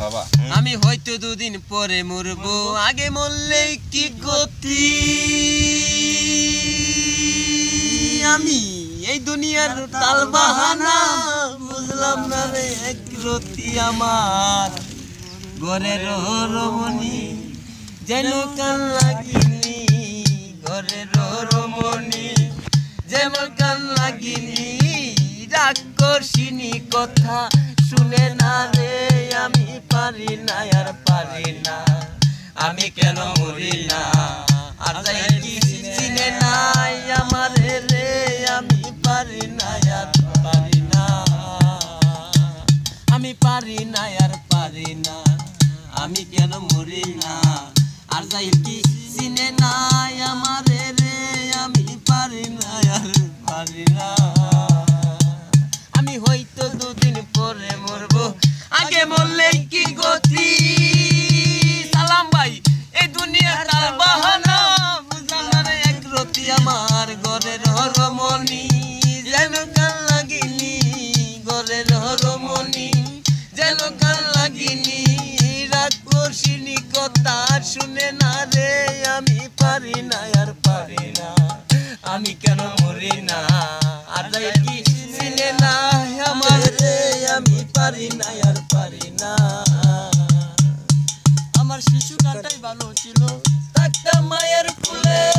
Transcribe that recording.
বাবা আমি হয়তো দুদিন পরে মরবো আগে মরলে কি গতি আমি এই দুনিয়ার তাল বাহানা বুঝলাম না রে এক রতি আমার ঘরের রমণী যেন কান লাগিনি ঘরের রমণী যেন কান লাগিনি রাক্ষসিনী কথা শুনে না রে আমি পারি না আর পারি না আমি কেন মরি না আর যাই কি চিনে নাই আমার রে আমি পারি না আর পারি না আমি পারি না আর পারি না আমি কেন মরি না আর যাই কি চিনে নাই আমার রে আমি পারি না আর পারি না আমি হয়তো দুদিন পরে মরবো আগে মরলে কি গতি সালাম ভাই এই দুনিয়ার তাল বাহানা বুঝলাম না রে এক রতি আমার ঘরের রমণী যেন কান লাগিনি ঘরের রমণী যেন কান লাগিনি রাক্ষসিনী কথা শুনে না রে আমি পারি না আর পারি না আমি কেন মরি না আর যাই কি চিনে না আমার রে আমি পারি না আর পারি না আমার শিশু কাটাই ভালো ছিল থাকতাম মায়ের কোলে